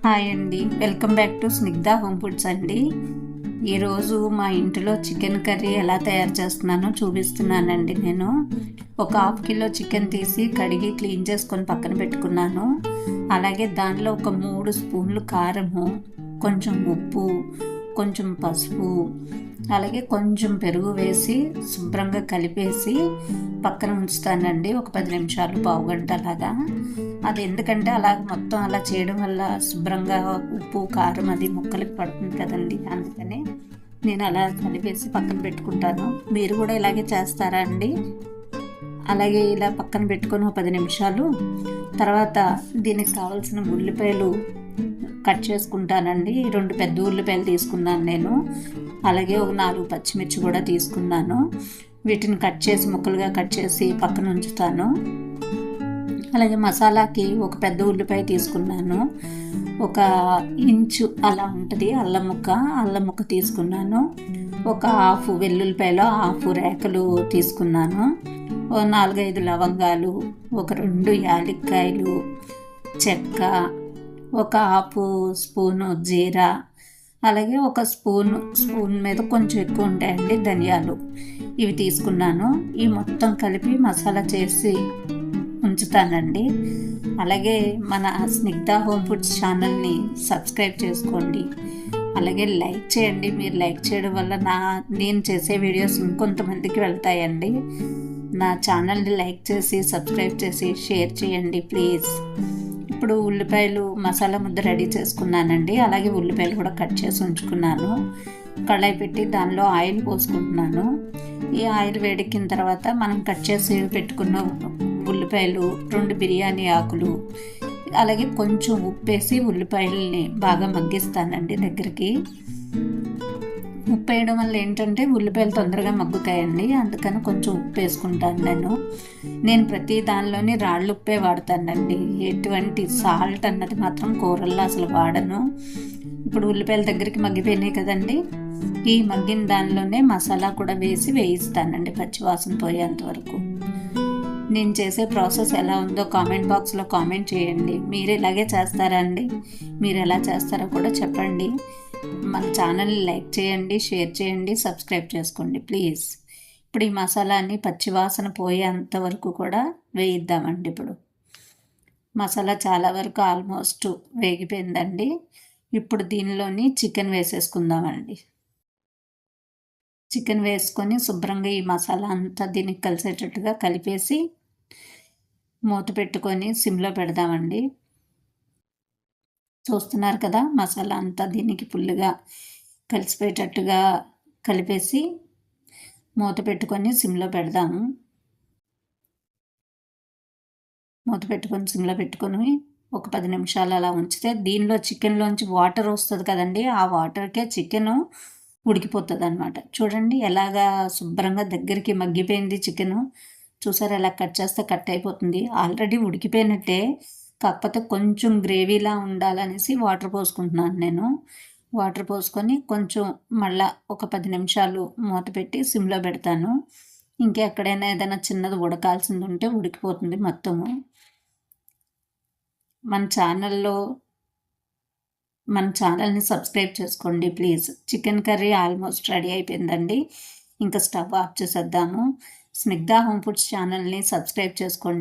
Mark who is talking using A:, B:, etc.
A: Hi అండి, welcome back to Snigdha home foods అండి. ఈరోజు మా ఇంటిలో చికెన్ కర్రీ ఎలా తయారు చేస్తున్నానో చూపిస్తున్నానండి. నేను ఒక 1/2 కిలో చికెన్ తీసి కడిగి క్లీన్ చేసుకొని పక్కన పెట్టుకున్నాను. అలాగే దానిలో ఒక 3 స్పూన్లు కారము, కొంచెం ఉప్పు, కొంచెం పసుపు, అలాగే కొంచెం పెరుగు వేసి శుభ్రంగా కలిపేసి పక్కన ఉంచుతానండి. ఒక 10 నిమిషాలు, పావుగంట అలాగా. అది ఎందుకంటే అలా మొత్తం అలా చేయడం వల్ల శుభ్రంగా ఉప్పు కారం అది ముక్కలకి పడుతుంది కదండి, అందుకని నేను అలా కలిపేసి పక్కన పెట్టుకుంటాను. మీరు కూడా ఇలాగే చేస్తారా అండి? అలాగే ఇలా పక్కన పెట్టుకొని ఒక 10 నిమిషాలు తర్వాత దీనికి కావాల్సిన ఉల్లిపాయలు కట్ చేసుకుంటానండి. 2 పెద్ద ఉల్లిపాయలు తీసుకున్నాను నేను. అలాగే ఒక 4 పచ్చిమిర్చి కూడా తీసుకున్నాను. వీటిని కట్ చేసి ముక్కలుగా కట్ చేసి పక్కన ఉంచుతాను. అలాగే మసాలాకి ఒక పెద్ద ఉల్లిపాయ తీసుకున్నాను. ఒక ఇంచు అలా ఉంటుంది అల్లం ముక్క తీసుకున్నాను. ఒక 1/2 వెల్లుల్లిపాయలో 1/2 రేకలు తీసుకున్నాను. 4-5 లవంగాలు, ఒక 2 యాలక్కాయలు, చెక్క, ఒక 1/2 స్పూను జీరా, అలాగే ఒక స్పూన్ మీద కొంచెం ఎక్కువ ఉంటాయండి ధనియాలు, ఇవి తీసుకున్నాను. ఈ మొత్తం కలిపి మసాలా చేసి ఉంచుతానండి. అలాగే మన స్నిగ్ధ హోమ్ ఫుడ్స్ ఛానల్ని సబ్స్క్రైబ్ చేసుకోండి. అలాగే లైక్ చేయండి. మీరు లైక్ చేయడం వల్ల నేను చేసే వీడియోస్ ఇంకొంతమందికి వెళ్తాయండి. నా ఛానల్ని లైక్ చేసి సబ్స్క్రైబ్ చేసి షేర్ చేయండి ప్లీజ్. ఇప్పుడు ఉల్లిపాయలు మసాలా ముద్ద రెడీ చేసుకున్నానండి. అలాగే ఉల్లిపాయలు కూడా కట్ చేసి ఉంచుకున్నాను. కళాయి పెట్టి దానిలో ఆయిల్ పోసుకుంటున్నాను. ఈ ఆయిల్ వేడెక్కిన తర్వాత మనం కట్ చేసి పెట్టుకున్న ఉల్లిపాయలు, 2 బిర్యానీ ఆకులు, అలాగే కొంచెం ఉప్పేసి ఉల్లిపాయలని బాగా మగ్గిస్తానండి దగ్గరికి. ఉప్పు వేయడం వల్ల ఏంటంటే ఉల్లిపాయలు తొందరగా మగ్గుతాయండి, అందుకని కొంచెం ఉప్పు వేసుకుంటాను. నేను ప్రతి దానిలోని రాళ్ళు ఉప్పే వాడతానండి. ఎటువంటి సాల్ట్ అన్నది మాత్రం కూరల్లో అసలు వాడను. ఇప్పుడు ఉల్లిపాయల దగ్గరికి మగ్గిపోయినాయి కదండి, ఈ మగ్గిన దానిలోనే మసాలా కూడా వేయిస్తానండి పచ్చివాసన పోయేంత వరకు. నేను చేసే ప్రాసెస్ ఎలా ఉందో కామెంట్ బాక్స్లో కామెంట్ చేయండి. మీరు ఇలాగే చేస్తారా అండి? మీరు ఎలా చేస్తారో కూడా చెప్పండి. మన ఛానల్ని లైక్ చేయండి, షేర్ చేయండి, సబ్స్క్రైబ్ చేసుకోండి ప్లీజ్. ఇప్పుడు ఈ మసాలాని పచ్చివాసన పోయేంత వరకు కూడా వేయిద్దామండి. ఇప్పుడు మసాలా చాలా వరకు ఆల్మోస్ట్ వేగిపోయిందండి. ఇప్పుడు దీనిలోని చికెన్ వేసేసుకుందామండి. చికెన్ వేసుకొని శుభ్రంగా ఈ మసాలా అంతా దీనికి కలిసేటట్టుగా కలిపేసి మూత పెట్టుకొని సిమ్లో పెడదామండి. చూస్తున్నారు కదా, మసాలా అంతా దీనికి ఫుల్గా కలిసిపోయేటట్టుగా కలిపేసి మూత పెట్టుకొని సిమ్లో పెడదాము. మూత పెట్టుకొని సిమ్లో పెట్టుకొని ఒక 10 నిమిషాలు అలా ఉంచితే దీనిలో చికెన్లోంచి వాటర్ వస్తుంది కదండి, ఆ వాటర్కే చికెను ఉడికిపోతుంది అనమాట. చూడండి ఎలాగా శుభ్రంగా దగ్గరికి మగ్గిపోయింది చికెను. చూసారు, ఎలా కట్ చేస్తే కట్ అయిపోతుంది. ఆల్రెడీ ఉడికిపోయినట్టే, కాకపోతే కొంచెం గ్రేవీలా ఉండాలనేసి వాటర్ పోసుకుంటున్నాను నేను. వాటర్ పోసుకొని కొంచెం మళ్ళా ఒక 10 నిమిషాలు మూత పెట్టి సిమ్లో పెడతాను. ఇంకెక్కడైనా ఏదైనా చిన్నది ఉడకాల్సింది ఉంటే ఉడికిపోతుంది మొత్తము. మన ఛానల్ని సబ్స్క్రైబ్ చేసుకోండి please. Chicken curry almost ready అయిపోయిందండి. ఇంకా స్టవ్ ఆఫ్ చేసేద్దాము. స్నిగ్ధ హోమ్ ఫుడ్స్ ఛానల్ని సబ్స్క్రైబ్ చేసుకోండి.